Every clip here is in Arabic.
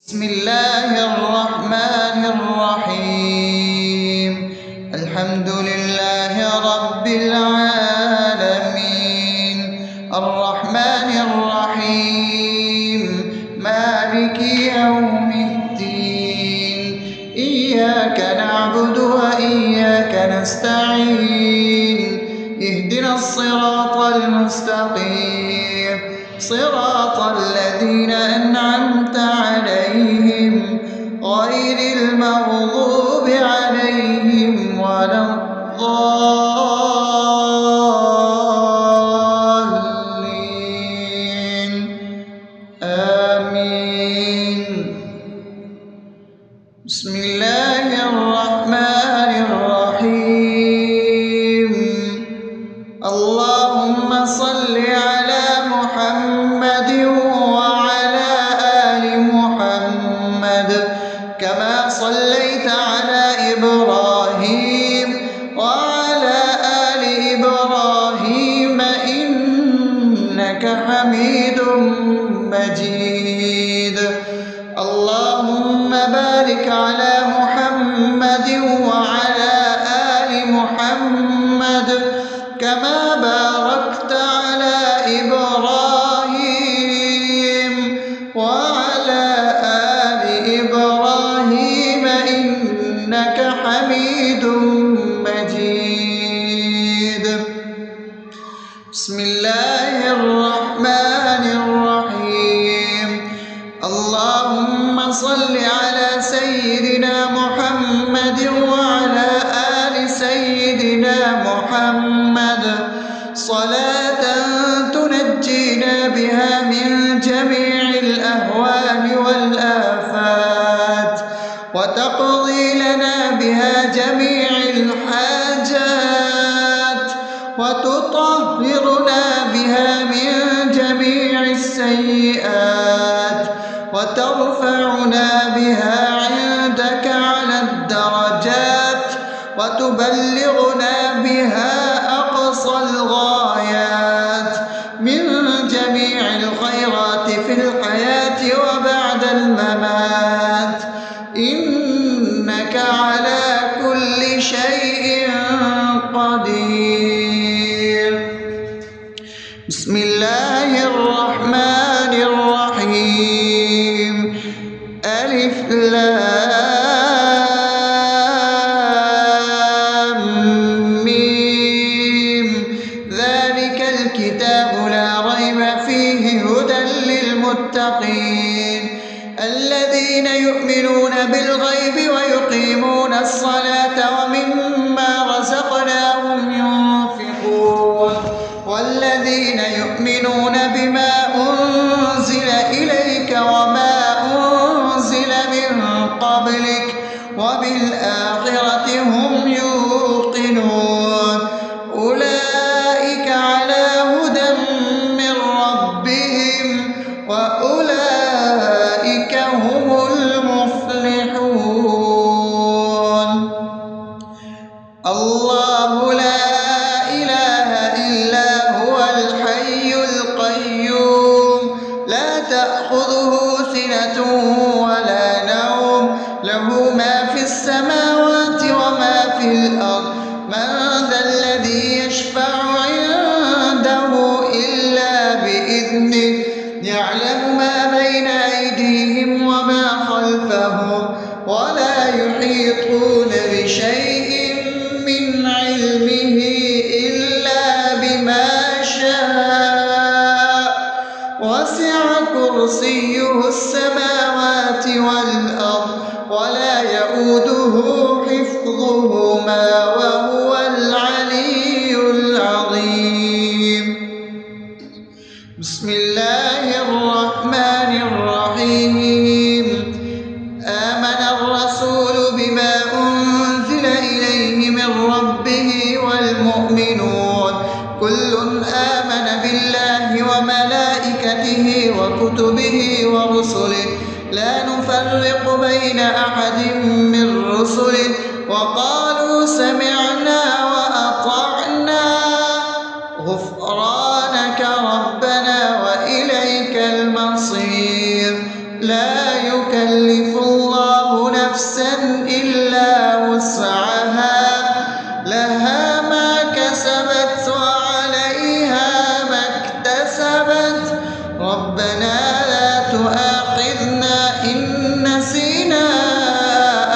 بسم الله الرحمن الرحيم. الحمد لله رب العالمين، الرحمن الرحيم، مالك يوم الدين. إياك نعبد وإياك نستعين، اهدنا الصراط المستقيم، صراط الذين أنعمت عليهم غير المغضوب عليهم ولا الضالين. آمين. بسم الله الرحمن الرحيم. اللهم صل على محمد وعلى آل محمد كما صليت على إبراهيم وعلى آل إبراهيم إنك حميد مجيد. اللهم بارك على محمد وعلى آل محمد كما باركت على إبراهيم وعلى آل إبراهيم إنك حميد مجيد. بسم الله الرحمن الرحيم. اللهم صل على سيدنا محمد وعلى آل سيدنا محمد صلاة تنجينا بها من جميع الأهوال والآفات وتقضي لنا بها جميع الحاجات وتطهرنا بها من جميع السيئات وترفعنا بها عندك على الدرجات وتبلغنا بها أقصى الغايات من جميع الخيرات في الحياة وبعد الممات، إنك على كل شيء قدير. بسم الله الرحمن الرحيم. ألف لام ميم. ذلك الكتاب لا ريب فيه هدى للمتقين الذين يؤمنون بالغيب ويقيمون الصلاة ومما رزقناهم ينفقون والذين يؤمنون بما أنزل إليك وما أنزل من قبلك وبالآخرة هم يوقنون أولئك على هدى من ربهم وأولئك هم المفلحون. الله لا إله إلا هو الحي القيوم لا تأخذه سنة ولا نوم له ما في السماوات وما في الأرض من ذا الذي يشفع عنده إلا بإذنه يعلم ما بين أيديهم وما خلفهم ولا يحيطون بشيء من علمه إلا بما شاء وسع كرسيه السماوات والأرض ولا يؤوده حفظهما وهو العلي العظيم. بسم الله الرحمن الرحيم. آمن الرسول بما أنزل إليه من ربه والمؤمنون كل آمن بالله وملائكته وكتبه ورسله لا نفرق بين أحد من رسله وقالوا سمعنا وأطعنا غفرانك ربنا وإليك المصير. لا يكلف يكلف الله نفسا إلا وسعها لها ما كسبت وعليها ما اكتسبت ربنا لا تؤاخذنا إن نسينا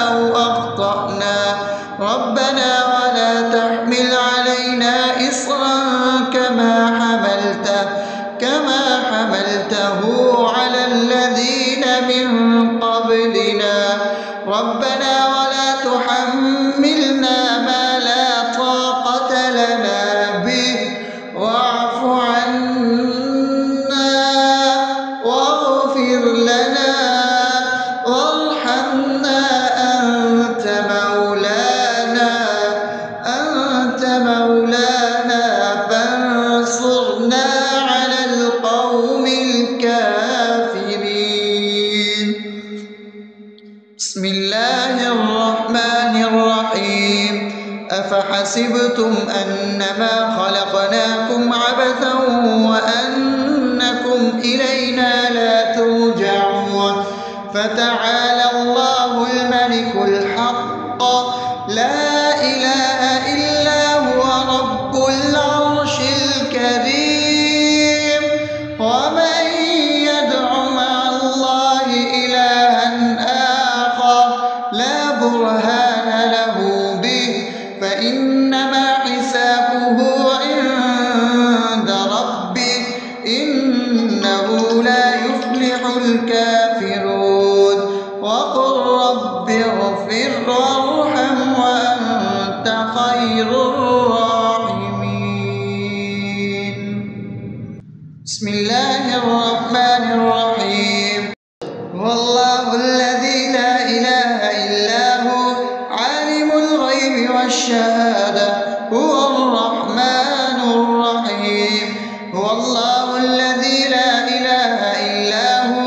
أو أخطأنا ربنا ولا تحمل علينا إصرا كما حملته على الذين من قبلنا ربنا ولا تحملنا ما لا طاقة لنا به واعف عنا واغفر لنا وارحمنا أنت مولانا فانصرنا على القوم الكافرين. بسم الله الرحمن الرحيم أفحسبتم أنما خلقناكم عبثا وأنكم إلينا لا ترجعون فتعالى الله الملك الحق لا إله إلا هو رب العرش الكريم ومن يدع مع الله إلها آخر لا برهان له به فإنما حسابه عند ربه إنه لا يفلح الكافرون وقل رب اغفر وارحم وأنت خير الراحمين. بسم الله الرحمن الرحيم هو الله الذي لا إله إلا هو عالم الغيب والشهادة هو الرحمن الرحيم هو الله الذي لا إله إلا هو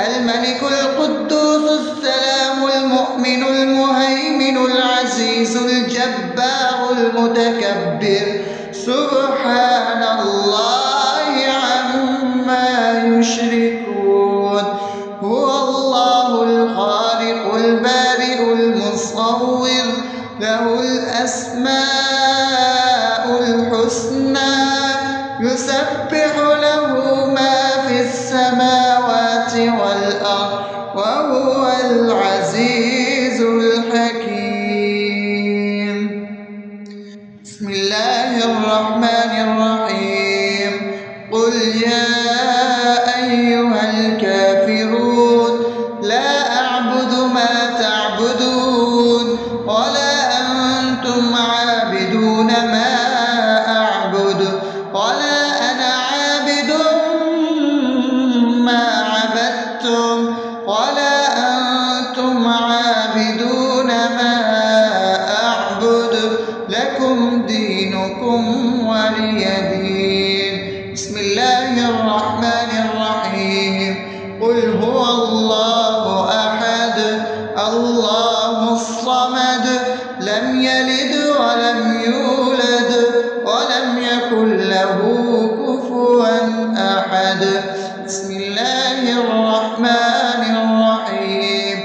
الملك القدوس السلام المؤمن المهيمن العزيز الجبار المتكبر سبحان الله عما يشركون هو الله الخالق البارئ المصور له الأسماء الحسنى يسبح له ما في السماوات والأرض وهو العزيز الحكيم. بسم الله الرحمن الرحيم قل يا أيها الكافرون لا أعبد ما تعبدون ولا أنتم عابدون ما أعبد ولا أنا عابد ما عبدتم ولا أنتم عابدون ما أعبد لكم دينكم ولي دين. بسم الله الرحمن الرحيم قل هو الله أحد الله الصمد لم يلد ولم يولد ولم يكن له كفوا أحد. بسم الله الرحمن الرحيم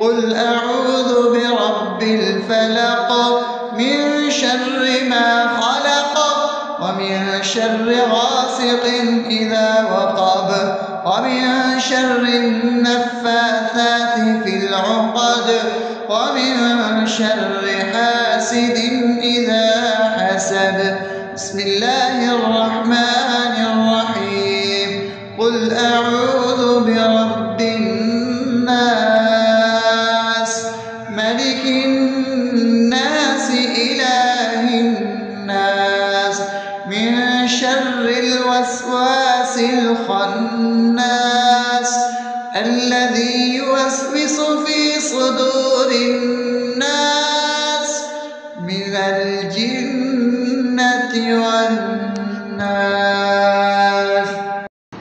قل أعوذ برب الفلق من شر ما خلق ومن شر غاسق إذا وقب ومن شر النفاثات في العقد ومن شر حاسد إذا حسد. بسم الله الرحمن الرحيم قل أعوذ برب الناس ملك الناس إله الناس من شر الوسواس الخناس الذي يوسوس في صدور الناس من الجنة والناس.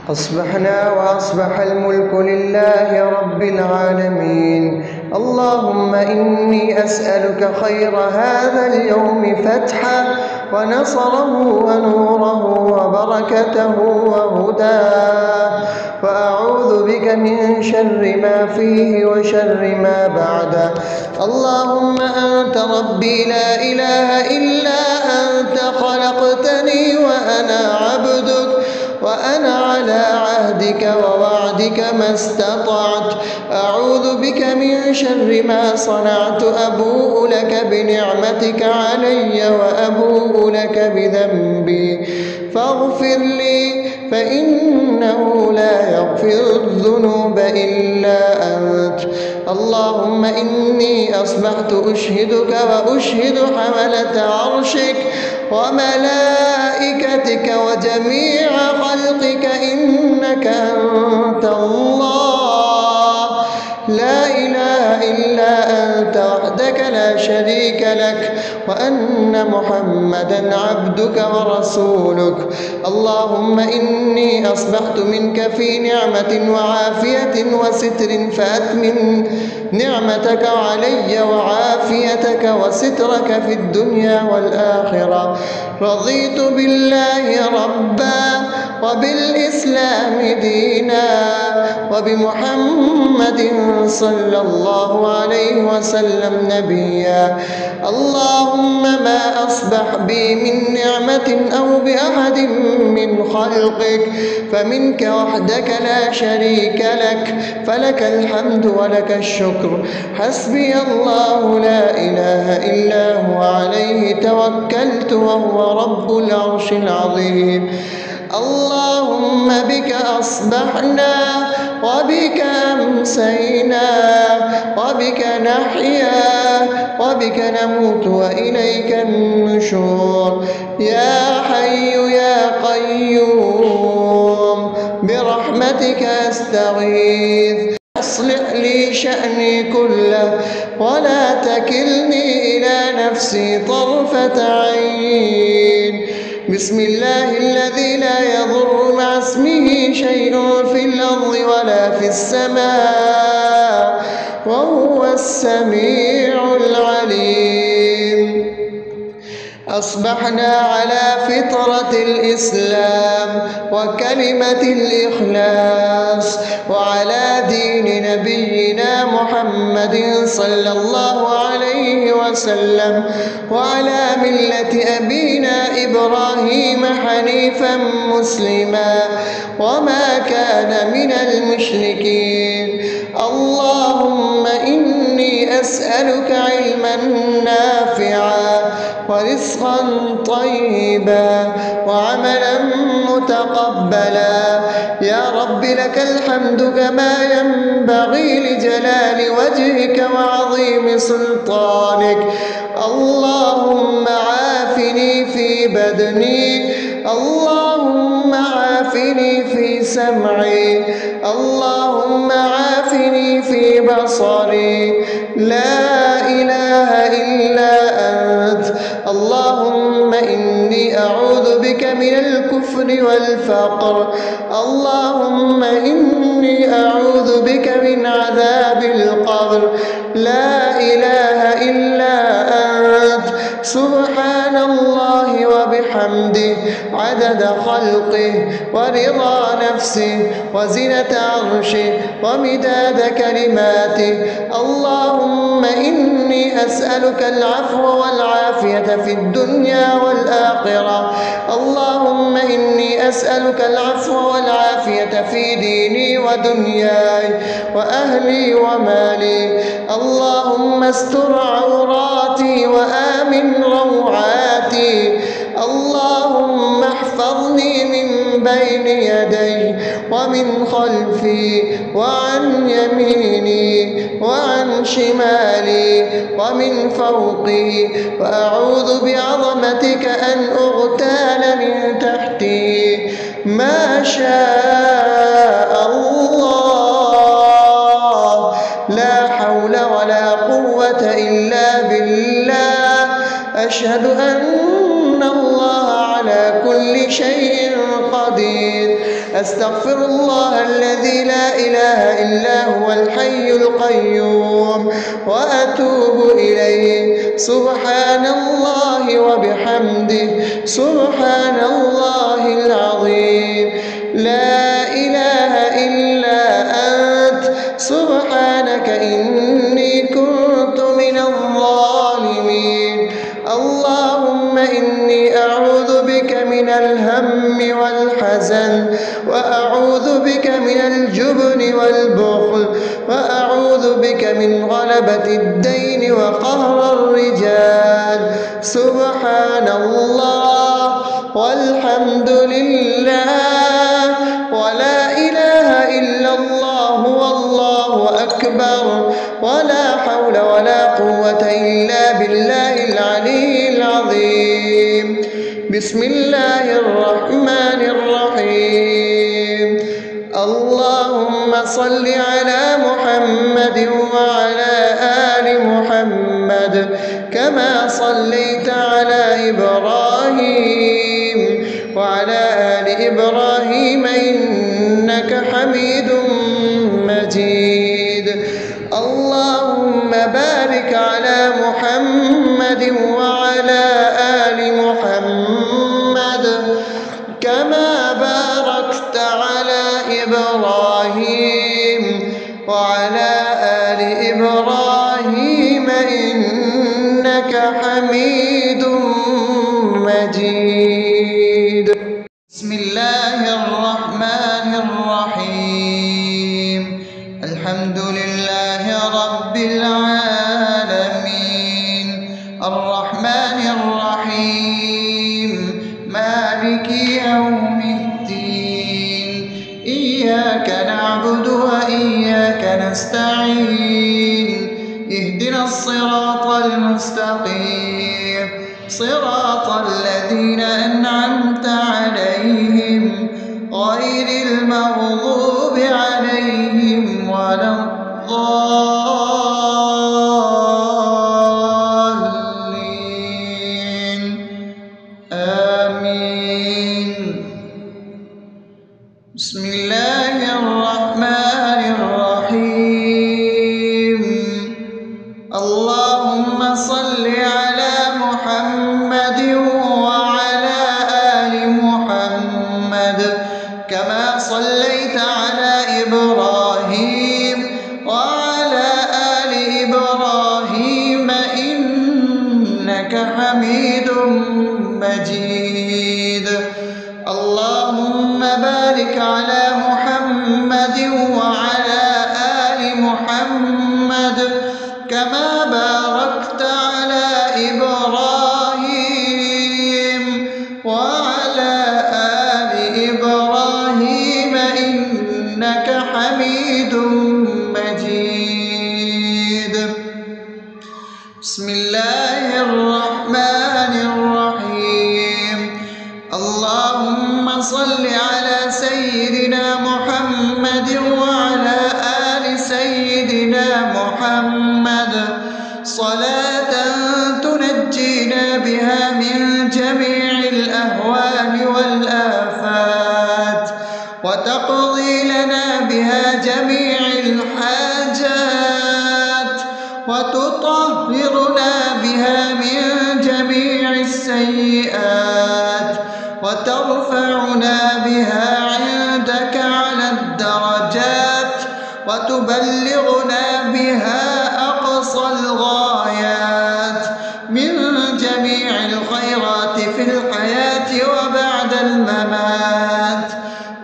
أصبحنا وأصبح الملك لله رب العالمين اللهم إني أسألك خير هذا اليوم فتحه ونصره ونوره وبركته وهداه، وأعوذ بك من شر ما فيه وشر ما بعده. اللهم أنت ربي لا إله إلا أنت، خلقتني وأنا عبدك، وأنا على عهدك ووعدك ما استطعت. أعوذ بك من شر ما صنعت، أبوء لك بنعمتك علي وأبوء لك بذنبي، فاغفر لي فإنه لا يغفر الذنوب إلا أنت. اللهم إني أصبحت أشهدك وأشهد حملة عرشك وملائكتك وجميع خلقك إنك أنت الله، لا إله إلا أنت وحدك لا شريك لك، وأن محمدا عبدك ورسولك. اللهم إني أصبحت منك في نعمة وعافية وستر، فأتمم نعمتك علي وعافيتك وسترك في الدنيا والآخرة. رضيت بالله ربا وبالإسلام دينا وبمحمد صلى الله عليه وسلم نبيا. اللهم ما أصبح بي من نعمة أو بأحد من خلقك فمنك وحدك لا شريك لك، فلك الحمد ولك الشكر. حسبي الله لا إله إلا هو، عليه توكلت وهو رب العرش العظيم. اللهم بك أصبحنا وبك أمسينا وبك نحيا وبك نموت وإليك النشور. يا حي يا قيوم برحمتك أستغيث، أصلح لي شأني كله ولا تكلني إلى نفسي طرفة عين. بسم الله الذي لا يضر مع اسمه شيء في الأرض ولا في السماء وهو السميع العليم. أصبحنا على فطرة الإسلام وكلمة الإخلاص وعلى دين نبينا محمد صلى الله عليه وسلم وعلى ملة أبينا إبراهيم حنيفا مسلما وما كان من المشركين. اللهم إني أسألك علما نافعا ورزقا طيبا وعملا متقبلا. يا رب لك الحمد كما ينبغي لجلال وجهك وعظيم سلطانك. اللهم عافني في بدني، اللهم عافني في سمعي، اللهم عافني في بصري. لا إله إلا أنت. اللهم إني أعوذ بك من الكفر والفقر. اللهم إني أعوذ بك من عذاب القبر. لا إله إلا أنت. سبحان الله وبحمده عدد خلقه ورضا نفسه وزنة عرشه ومداد كلماته. اللهم إني أسألك العفو والعافية في الدنيا والآخرة. اللهم إني أسألك العفو والعافية في ديني ودنياي وأهلي ومالي. اللهم استر عوراتي وآمن روعاتي. اللهم احفظني من بين يدي ومن خلفي وعن يميني وعن شمالي ومن فوقي، وأعوذ بعظمتك أن أغتال من تحتي. ما شاء الله، لا حول ولا قوة إلا بالله. أشهد أن الله على كل شيء قدير. أستغفر الله الذي لا إله إلا هو الحي القيوم وأتوب إليه. سبحان الله وبحمده سبحان الله العظيم. لا إله إلا أنت سبحانك إني كنت من الظالمين. اللهم إني أعوذ بك من الهم والحزن، وأعوذ بك من الجبن والبخل، وأعوذ بك من غلبة الدين وقهر الرجال. سبحان الله والحمد لله ولا إله إلا الله والله أكبر ولا حول ولا قوة إلا بالله العلي العظيم. بسم الله الرحمن الرحيم. اللهم صل على محمد وعلى آل محمد كما صليت على إبراهيم وعلى آل إبراهيم إنك حميد مجيد. اللهم بارك على محمد وعلى آل محمد كما باركت على إبراهيم وعلى آل إبراهيم إنك حميد مجيد. بسم الله الرحمن الرحيم. الحمد لله رب العالمين الرحمن الرحيم مالك يوم الدين. إياك نعبد وإياك نستعين. اهدنا الصراط المستقيم صراط الذين أنعمت عليهم غير المغضوب عليهم ولا الضالين. آمين. بسم الله الرحمن الرحيم. اللهم صل على محمد وعلى آل محمد كما صليت على إبراهيم وعلى آل إبراهيم إنك حميد مجيد. اللهم بارك على محمد وعلى آل محمد كما باركت على إبراهيم وعلى آل إبراهيم إنك حميد مجيد. بسم الله الرحمن الرحيم. اللهم صل على سيدنا محمد وعلى آل سيدنا محمد صلاة تنجينا بها من جميع الأهوال والآفات وتقضي لنا بها جميع الحاجات وتطهرنا بها من جميع السيئات وترفعنا بها عندك على الدرجات وتبلغنا بها أقصى الغايات من جميع الخيرات في الحياة وبعد الممات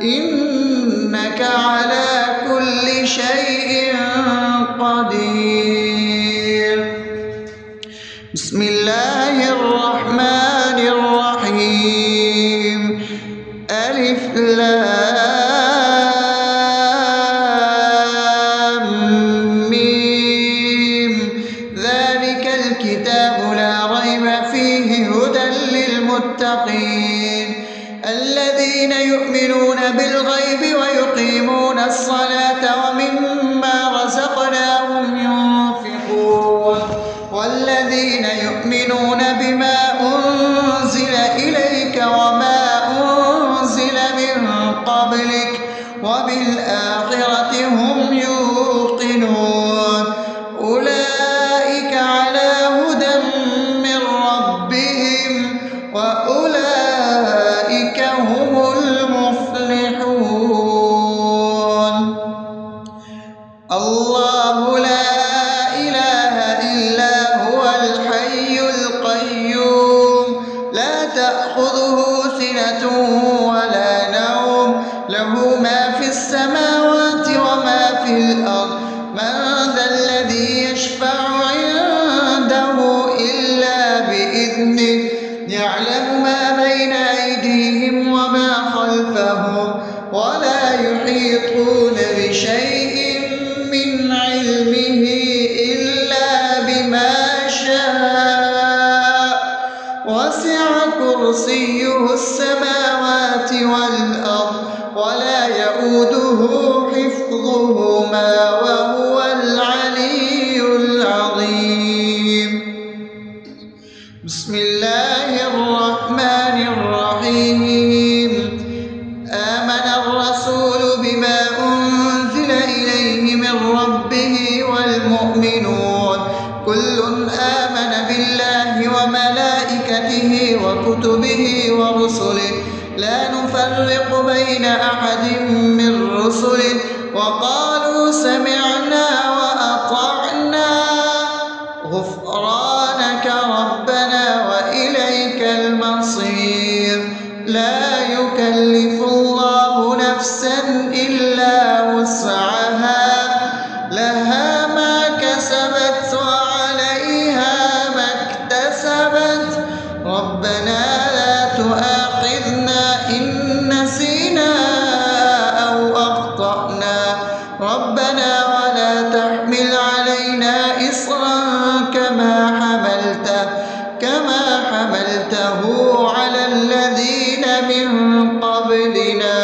إنك على كل شيء قدير. بسم الله الرحمن الرحيم. ألف لام ميم. ذلك الكتاب لا ريب فيه هدى للمتقين الذين يؤمنون بالغيب ويقيمون الصلاة ومما رزقناهم ينفقون والذين يؤمنون بما أنزل إليك وما أنزل من قبلك يشفع عنده إلا بإذنه يعلم ما بين أيديهم وما خلفهم ولا يحيطون بشيء من علمه إلا بما شاء وسع كرسيه السماوات والأرض ولا يئوده حفظهما وهو العلي العظيم. بسم الله الرحمن الرحيم. آمن الرسول بما أنزل إليه من ربه والمؤمنون كل آمن بالله وملائكته وكتبه ورسله لا نفرق بين أحد من رسله وقالوا سمعنا وأطعنا غفرانك ربنا وإليك المصير. لا يكلف الله نفسا إلا وسعها لها ما كسبت وعليها ما اكتسبت ربنا لا تؤاخذنا إن نسينا أو أخطأنا ربنا ولا تحمل علينا إصرا كما حملته على الذين من قبلنا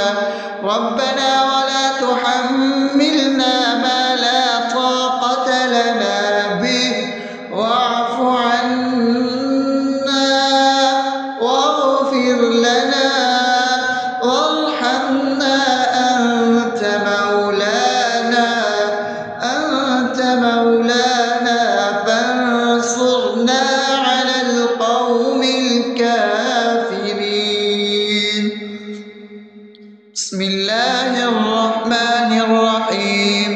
ربنا ولا تحملنا ما لا طاقة لنا به واعف عنا واغفر لنا وارحمنا أنت مولانا فانصرنا على القوم الكافرين. بسم الله الرحمن الرحيم.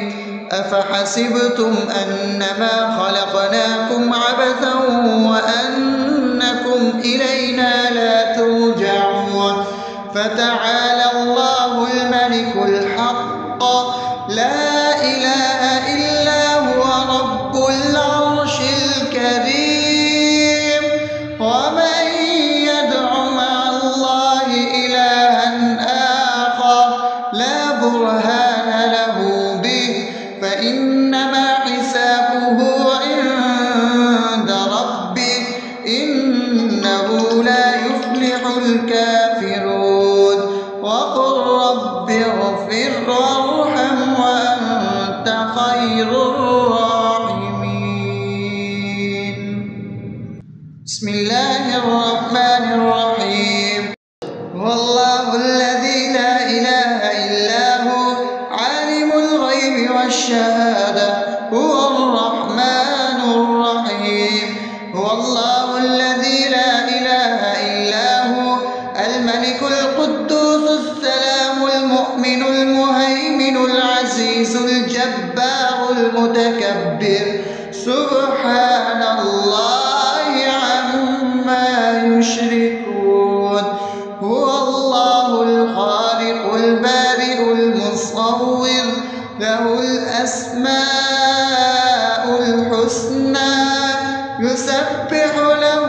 أفحسبتم أنما خلقناكم عبثا وأنكم إلينا لا ترجعون فتعالى الله الملك الحق لا إله إلا هو رب العرش الكريم. ومن يدع مع الله إلها آخر لا برهان له به فإنما حسابه عند ربه إنه لا يفلح الكافرون. وقل رب اغفر وارحم وأنت خير الراحمين. بسم الله الرحمن الرحيم. هو الله الذي لا إله إلا هو عالم الغيب والشهادة هو الرحمن الرحيم. هو الله الذي لا إله إلا هو الملك القدوس السلام المؤمن المهيمن العزيز الجبار المتكبر سبحان الله عما يشركون. هو الله الخالق البارئ المصور له الأسماء الحسنى يسبح له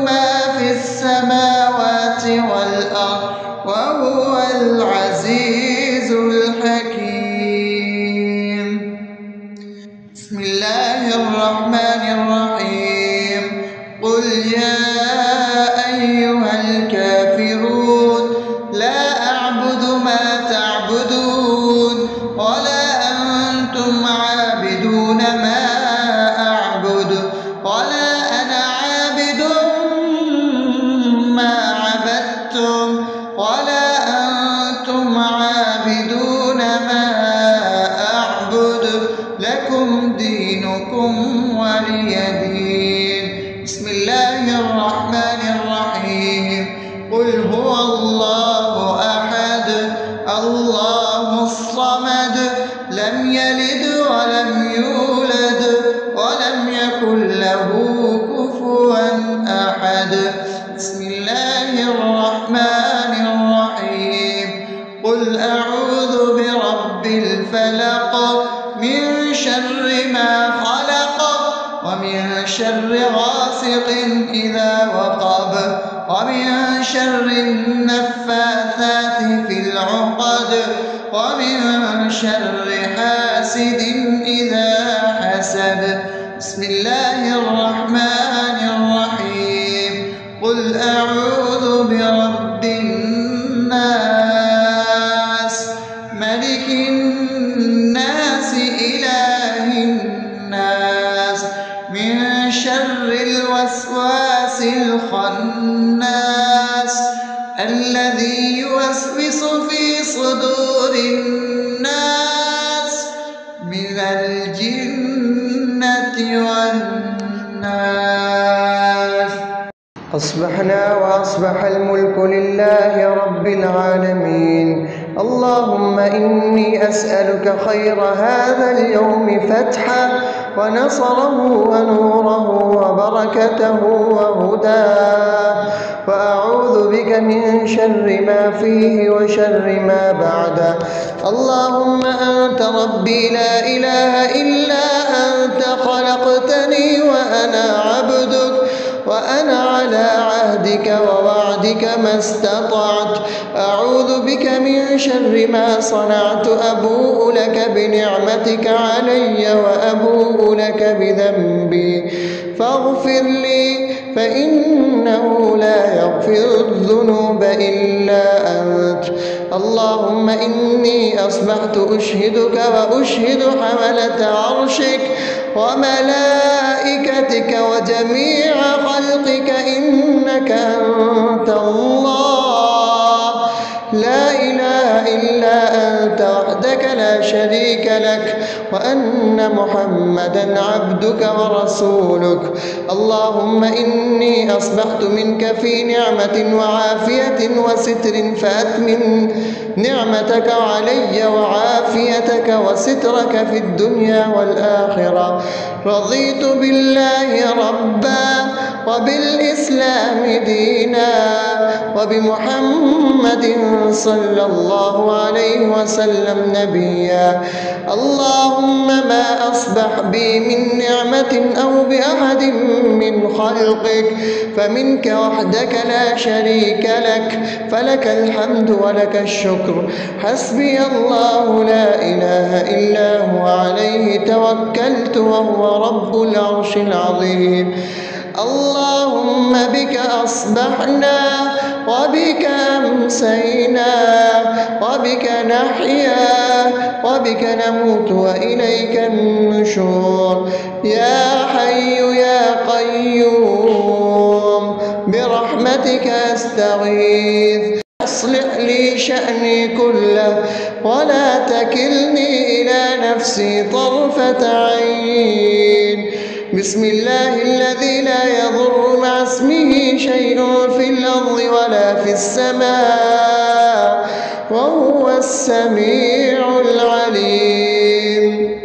ما في السماوات والأرض وهو العزيز الحكيم. بسم الله الرحمن الرحيم. قل يا أيها الكافرون لا أعبد ما تعبدون ولا أنتم عابدون ما أعبد ولا أنا عابد ما عبدتم ولا أنتم عابدون ما أعبد لكم دينكم ولي دين. بسم الله الرحمن الرحيم. قل هو الله أحد الله الصمد لم يلد ولم يولد ولم يكن له كفوا أحد. بسم الله الرحمن الرحيم. قل أعوذ برب الفلق من شر ما خلق شر غاسق إذا وقب ومن شر النفاثات في العقد ومن شر حاسد إذا حسد. بسم الله الرحمن الرحيم. قل أعوذ برب الناس ملك الناس إله الناس من شر الوسواس الخناس الذي يوسوس في صدور الناس من الجنة والناس. أصبحنا وأصبح الملك لله رب العالمين. اللهم إني أسألك خير هذا اليوم فتحه ونصره ونوره وبركته وهداه، وأعوذ بك من شر ما فيه وشر ما بعده. اللهم أنت ربي لا إله إلا أنت، خلقتني وأنا عبدك وأنا على عهدك ووعدك ما استطعت. أعوذ بك من شر ما صنعت، أبوء لك بنعمتك علي وأبوء لك بذنبي فاغفر لي، فإنه لا يغفر الذنوب إلا أنت. اللهم إني أصبحت أشهدك وأشهد حملة عرشك وملائكتك وجميع خلقك إنك أنت الله لا إله إلا أنت وحدك لا شريك لك، وأن محمدا عبدك ورسولك. اللهم إني أصبحت منك في نعمة وعافية وستر، فأتمم نعمتك علي وعافيتك وسترك في الدنيا والآخرة. رضيت بالله ربا وبالإسلام دينا وبمحمد صلى الله عليه وسلم نبيا. اللهم ما أصبح بي من نعمة أو بأحد من خلقك فمنك وحدك لا شريك لك، فلك الحمد ولك الشكر. حسبي الله لا إله إلا هو عليه توكلت وهو رب العرش العظيم. اللهم بك أصبحنا وبك أمسينا وبك نحيا وبك نموت وإليك النشور. يا حي يا قيوم برحمتك أستغيث، أصلح لي شأني كله ولا تكلني إلى نفسي طرفة عين. بسم الله الذي لا يضر مع اسمه شيء في الأرض ولا في السماء وهو السميع العليم.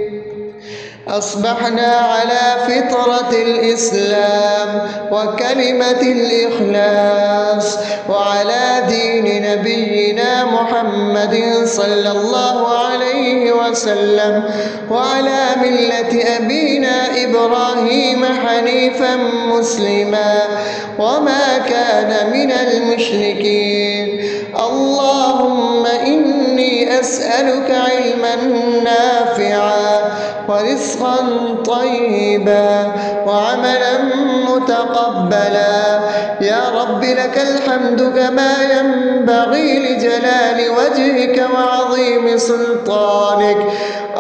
أصبحنا على فطرة الإسلام وكلمة الإخلاص وعلى دين نبينا محمد صلى الله عليه وسلم وعلى ملة أبينا إبراهيم حنيفا مسلما وما كان من المشركين. اللهم إني أسألك علما نافعا ورزقا طيبا وعملا متقبلا. يا رب لك الحمد كما ينبغي لجلال وجهك وعظيم سلطانك.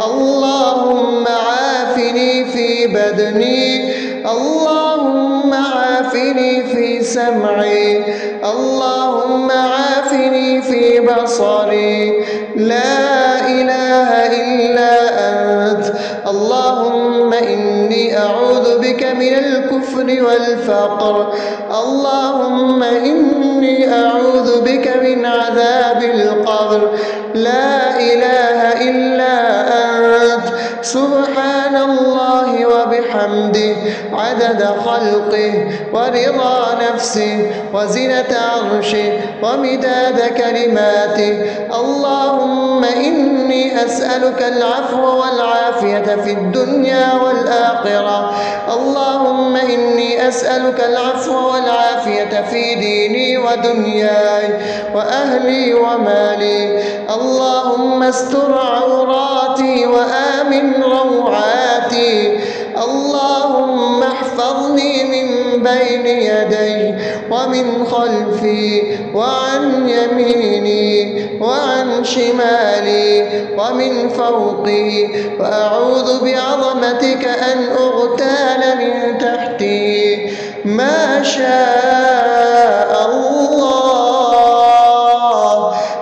اللهم عافني في بدني، اللهم عافني في سمعي، اللهم عافني في بصري. لا إله إلا أنت. اللهم إني أعوذ بك من الكفر والفقر. اللهم إني أعوذ بك من عذاب القبر. لا إله إلا أنت. سبحان الله وبحمده عدد خلقه ورضا نفسه وزنة عرشه ومداد كلماته. اللهم إني أسألك العفو والعافية في الدنيا والآخرة. اللهم إني أسألك العفو والعافية في ديني ودنياي وأهلي ومالي. اللهم استر عوراتي وآمن روعاتي. اللهم احفظني من بين يدي ومن خلفي وعن يميني وعن شمالي ومن فوقي، وأعوذ بعظمتك أن أغتال من تحتي. ما شاء الله،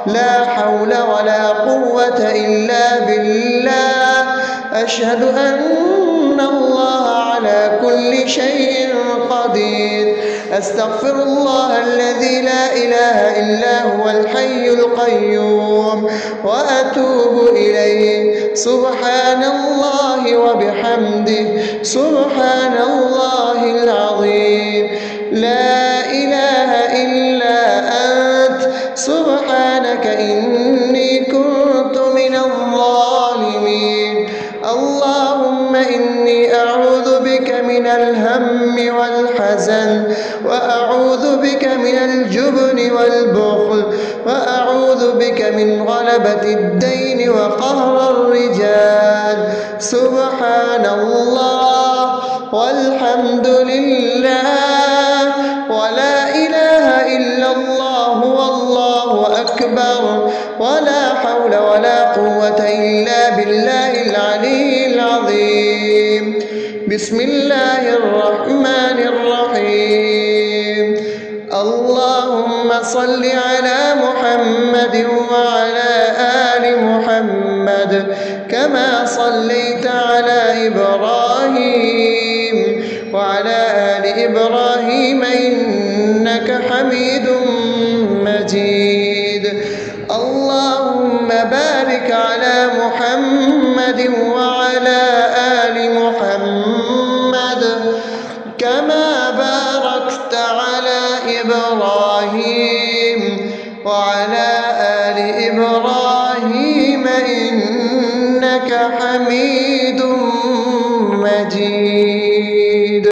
لا حول ولا قوة إلا بالله. أشهد أن الله على كل شيء قدير. أستغفر الله الذي لا إله إلا هو الحي القيوم وأتوب إليه. سبحان الله وبحمده، سبحان الله العظيم. لا إله إلا أنت، سبحانك إني كنت من الظالمين. اللهم إني أعوذ بك من الهم والحزن، وأعوذ بك من الجبن والبخل، وأعوذ بك من غلبة الدين وقهر الرجال. سبحان الله والحمد لله ولا إله إلا الله والله أكبر، ولا حول ولا قوة إلا بالله العلي العظيم. بسم الله الرحمن الرحيم. اللهم صل على محمد وعلى آل محمد كما صليت على إبراهيم وعلى آل إبراهيم إنك حميد مجيد. اللهم بارك على محمد وعلى آل محمد كما باركت على إبراهيم وعلى آل إبراهيم إنك حميد مجيد.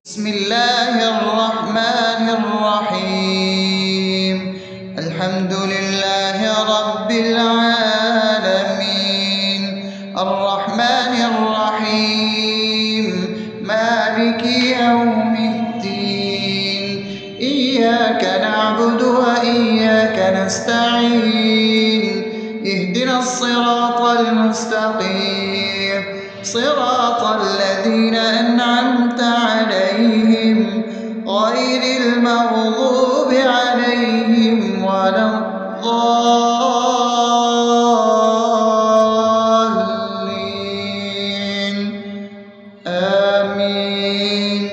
بسم الله الرحمن الرحيم. الحمد لله رب العالمين، الرحمن الرحيم، مالك يوم الدين. إياك نعبد وإياك نستعين. اهدنا الصراط المستقيم، صراط الذين أنعمت عليهم غير المغضوب عليهم ولا الضالين. آمين.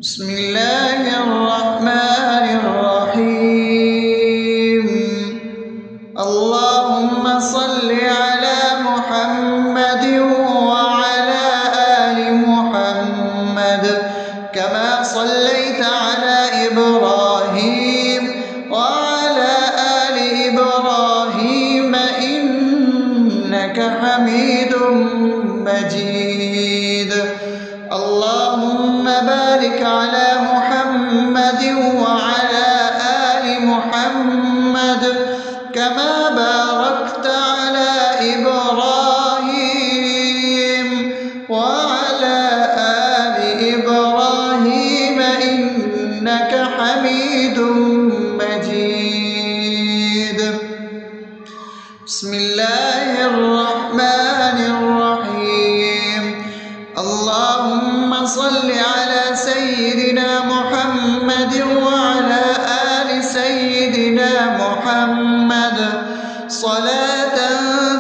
بسم الله الرحمن الرحيم. اللهم صل على محمد وعلى آل محمد كما صليت على إبراهيم وعلى آل إبراهيم إنك حميد مجيد. اللهم بارك على محمد وعلى آل محمد كما باركت على إبراهيم وعلى آل إبراهيم إنك حميد مجيد. بسم الله الرحمن الرحيم. اللهم صل على سيدنا محمد وعلى آل سيدنا محمد صلاة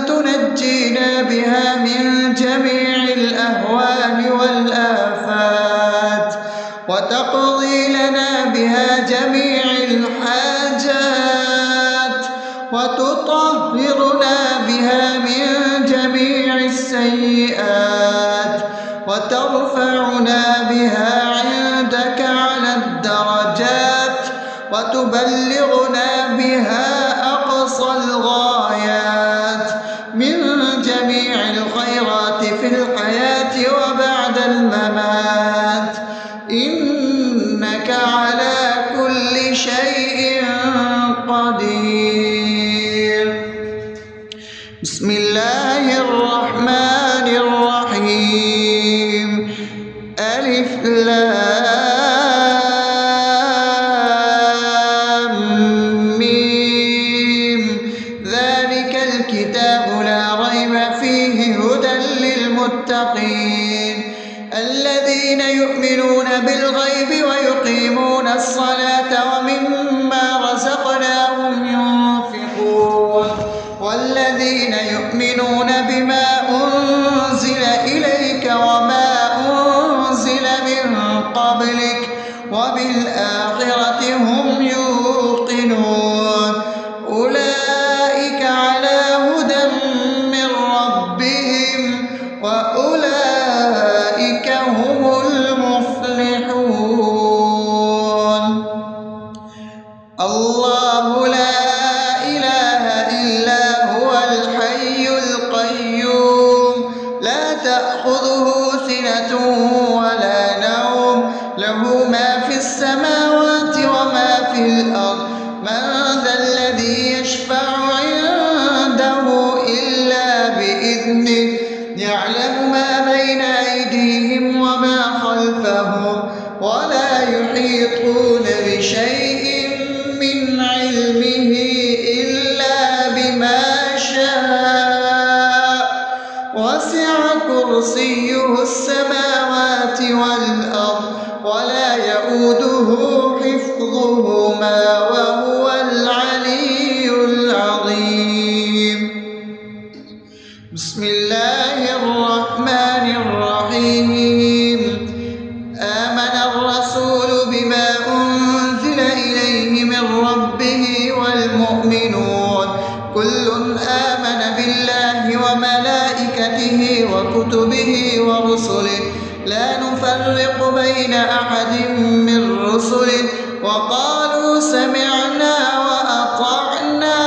تنجينا بها من جميع الأهوال والآفات، وتقضي لنا بها جميع الحاجات، وتطهرنا بها من جميع السيئات، وترفعنا بها عندك على الدرجات، وتبلغنا بها أقصى الغايات من جميع الخيرات في الحياة وبعد الممات إنك على كل شيء قدير. بسم الله الرحمن الرحيم. ألف لام ميم. ذلك الكتاب لا ريب فيه هدى للمتقين الذين يؤمنون بالغيب ويقيمون الصلاة ومما رزقناهم ينفقون والذين يؤمنون بما أنزل إليك وما أنزل من قبلك وبالآخرة هم يوقنون أولئك على هدى من ربهم وأولئك هم المفلحون. الله لا إله إلا هو الحي القيوم لا تأخذه سنة ولا نوم له ما في السماوات وما في الأرض من ذا الذي يشفع عنده إلا بإذنه يعلم ما بين أيديهم وما خلفهم ولا يحيطون بشيء من علمه إلا بما شاء وسع كرسيه السماوات والأرض ولا يؤوده حفظهما وهو العلي العظيم. بسم الله الرحمن الرحيم. آمن الرسول بما أنزل إليه من ربه والمؤمنون كل آمن بالله وملائكته وكتبه ورسله لا نفرق بين أحد من رسله وقالوا سمعنا وأطعنا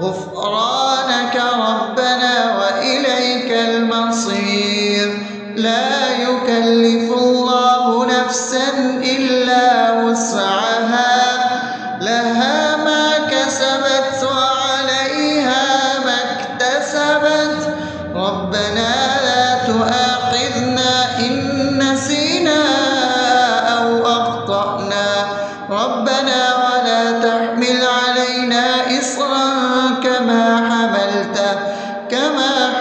غفرانك ربنا وإليك المصير. لا يكلف الله نفسا إلا وسعها لها ما كسبت وعليها ما اكتسبت ربنا لا تؤاخذنا إن نسينا أو أخطأنا ربنا ولا تحمل علينا إصرا كما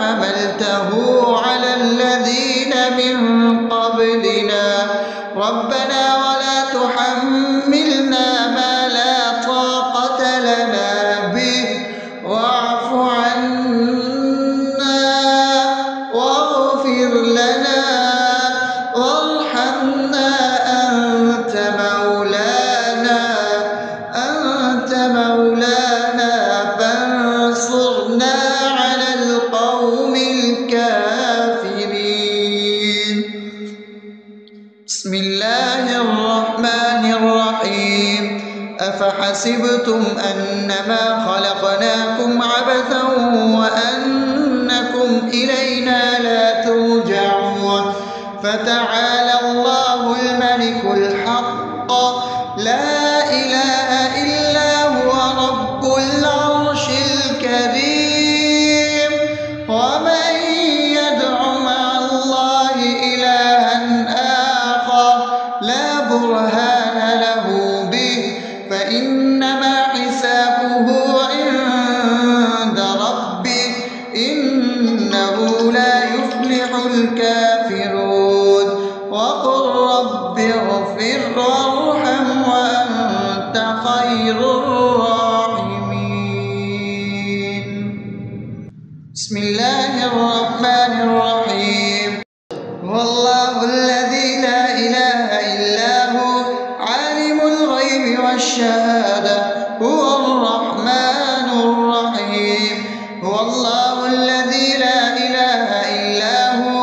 حملته على الذين من قبلنا ربنا ولا تحملنا ما لا طاقة لنا به واعف عنا واغفر لنا وارحمنا أنت مولانا فانصرنا على القوم الكافرين. بسم الله الرحمن الرحيم. أفحسبتم أنما خلقناكم عبثا وأنكم إلينا لا ترجعون فتعالى الله الملك الحق لا إله إلا هو رب العرش الكريم. ومن يدع مع الله إلها آخر لا برهان له به فإنما حسابه عند ربه إنه لا يفلح الكافرون. وقل رب اغفر وارحم وأنت خير الراحمين. بسم الله الرحمن الرحيم. والله الذي لا إله إلا هو عالم الغيب والشهادة هو الرحمن الرحيم. هو الله الذي لا إله إلا هو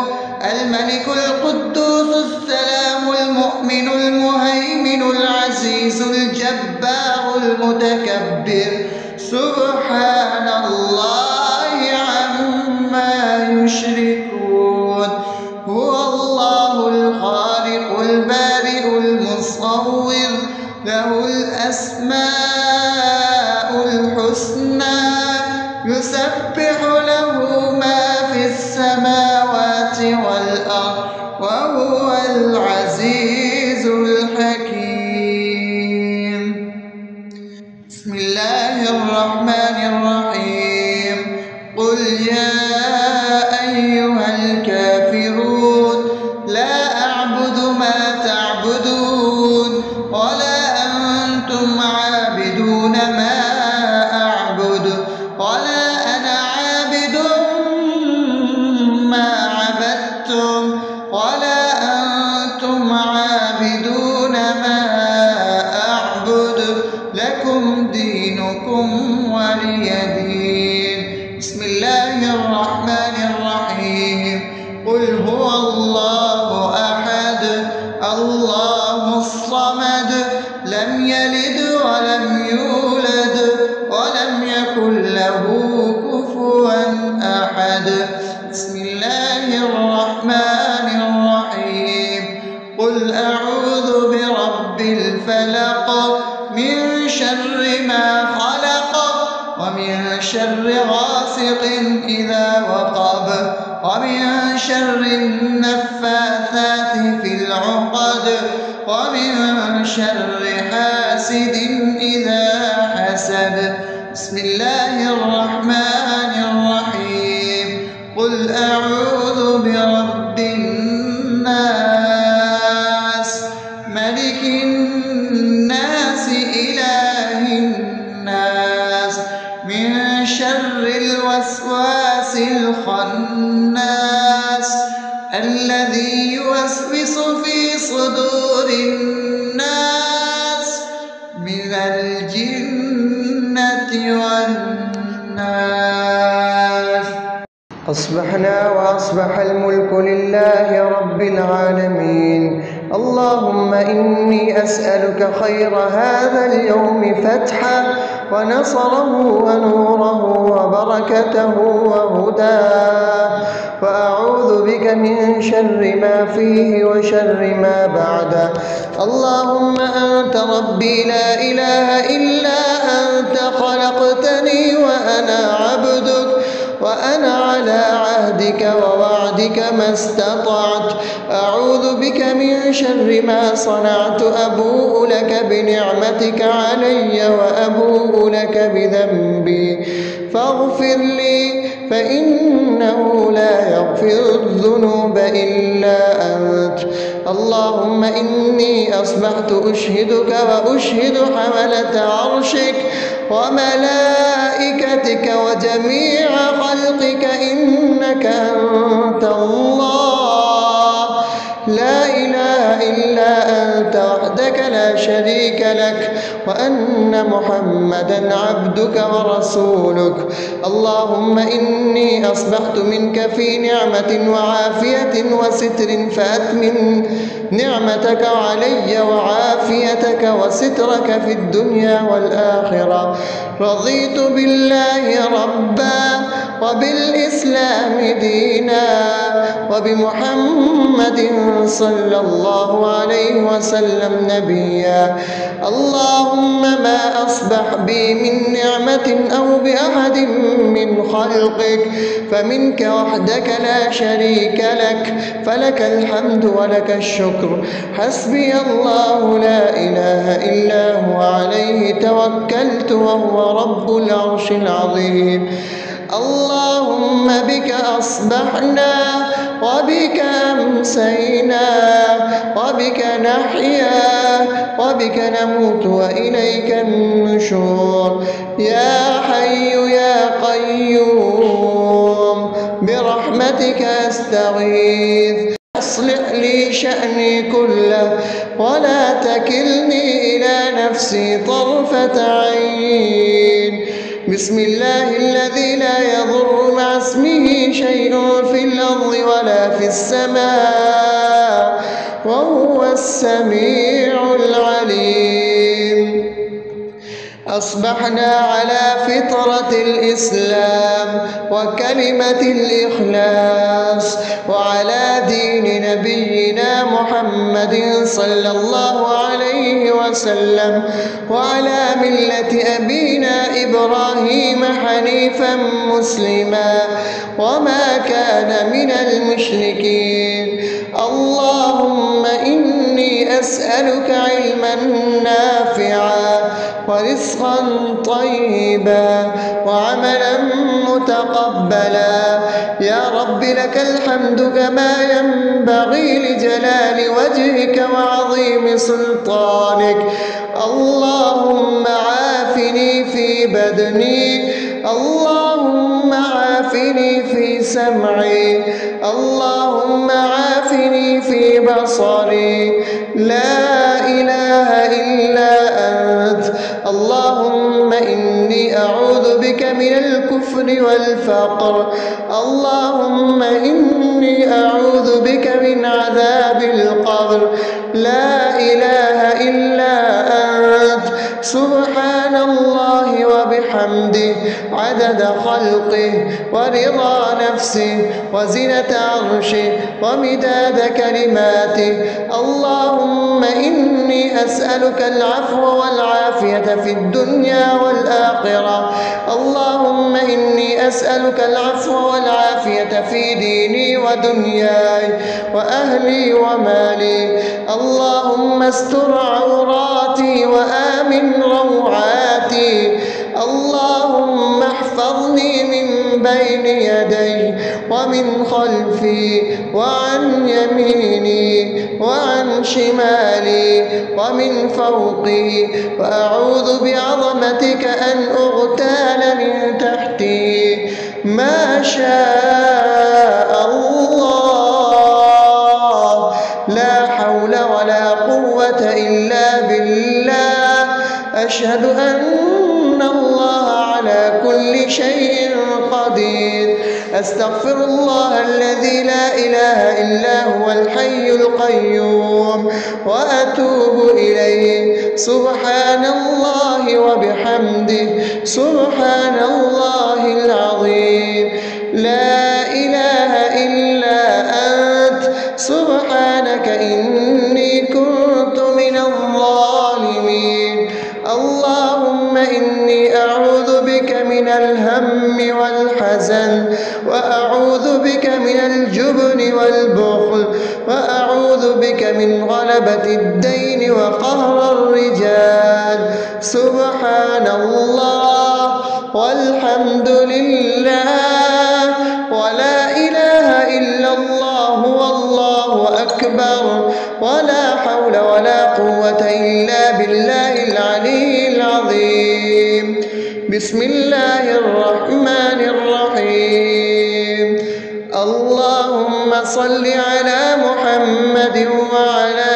الملك القدوس السلام المؤمن المهيمن العزيز الجبار المتكبر والأرض وهو العزيز الحكيم. بسم الله الرحمن الرحيم. قل يا أيها الكافرون لا أعبد ما تعبدون ولا أنتم عابدون ما أعبد ولا أنا عابد ما عبدتم ولا أنتم عابدون ما أعبد لكم دينكم ولي دين. بسم الله الرحمن الرحيم. قل هو الله أحد الله الصمد لم يلد ولم يولد ولم يكن له كفوا أحد. بسم الله الرحمن الرحيم. قل أعوذ برب الفلق من شر ما خلق ومن شر غاسق إذا وقب ومن شر النفاثات في العقد ومن شر حاسد إذا حسد. بسم الله الرحمن الرحيم. قل أعوذ برب الناس ملك الناس إله الناس من شر الوسواس الخناس الذي يوسوس في صدور الناس من الجنة والناس. أصبحنا وأصبح الملك لله رب العالمين. اللهم إني أسألك خير هذا اليوم فتحه ونصره ونوره وبركته وهداه، وأعوذ بك من شر ما فيه وشر ما بعده. اللهم أنت ربي لا إله إلا أنت خلقتني وأنا عبدك وأنا على عهدك ووعدك ما استطعت. أعوذ بك من شر ما صنعت. أبوء لك بنعمتك علي وأبوء لك بذنبي فاغفر لي فإنه لا يغفر الذنوب إلا أنت. اللهم إني أصبحت أشهدك وأشهد حملة عرشك وملائكتك وجميع خلقك إنك أنت الله لا إله إلا أنت وحدك لا شريك لك وأن محمدا عبدك ورسولك. اللهم إني أصبحت منك في نعمة وعافية وستر فأتمن نعمتك علي وعافيتك وسترك في الدنيا والآخرة. رضيت بالله ربا وبالإسلام دينا وبمحمد صلى الله عليه وسلم نبيا. اللهم ما أصبح بي من نعمة أو بأحد من خلقك فمنك وحدك لا شريك لك فلك الحمد ولك الشكر. حسبي الله لا إله إلا هو عليه توكلت وهو رب العرش العظيم. اللهم بك أصبحنا وبك أمسينا وبك نحيا وبك نموت وإليك النشور. يا حي يا قيوم برحمتك أستغيث أصلح لي شأني كله ولا تكلني إلى نفسي طرفة عين. بسم الله الذي لا يضر مع اسمه شيء في الأرض ولا في السماء وهو السميع العليم. أصبحنا على فطرة الإسلام وكلمة الإخلاص وعلى دين نبينا محمد صلى الله عليه عليه وسلم وعلى ملة أبينا إبراهيم حنيفا مسلما وما كان من المشركين. اللهم إني أسألك علما نافعا ورزقا طيبا وعملا متقبلا. يا رب لك الحمد كما ينبغي لجلال وجهك وعظيم سلطانك. اللهم عافني في بدني، اللهم عافني في سمعي، اللهم عافني في بصري. لا إله إلا أنت. اللهم إني أعوذ بك من الكفر والفقر. اللهم إني أعوذ بك من عذاب القبر. لا إله إلا أنت. سبحان الله وبحمده عدد خلقه ورضا نفسه وزنة عرشه ومداد كلماته. اللهم إني أسألك العفو والعافية في الدنيا والآخرة. اللهم إني أسألك العفو والعافية في ديني ودنياي وأهلي ومالي. اللهم استر عوراتي وآمن روعاتي. اللهم احفظني من بين يدي ومن خلفي وعن يميني وعن شمالي ومن فوقي، وأعوذ بعظمتك أن أغتال من تحتي. ما شاء الله. لا حول ولا قوة إلا بالله. أشهد أن الله على كل شيء قدير. أستغفر الله الذي لا إله إلا هو الحي القيوم وأتوب إليه. سبحان الله وبحمده سبحان الله العظيم. لا إله إلا أنت. سبحانك إني كنت من الظالمين. اللهم إني أعوذ بك من الهم والحزن، وأعوذ بك من الجبن والبخل، وأعوذ بك من غلبة الدين وقهر الرجال. سبحان الله والحمد لله ولا إله إلا الله والله أكبر ولا حول ولا قوة إلا بالله العلي العظيم. بسم الله الرحمن الرحيم. اللهم صل على محمد وعلى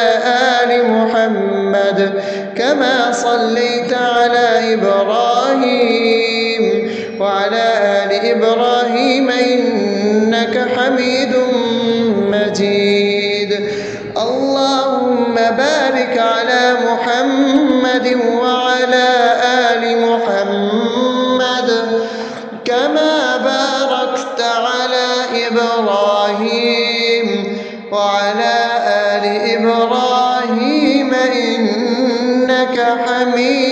آل محمد كما صليت على إبراهيم وعلى آل إبراهيم إنك حميد مجيد. اللهم بارك على محمد وعلى آل محمد كما باركت على إبراهيم وعلى آل إبراهيم إنك حميد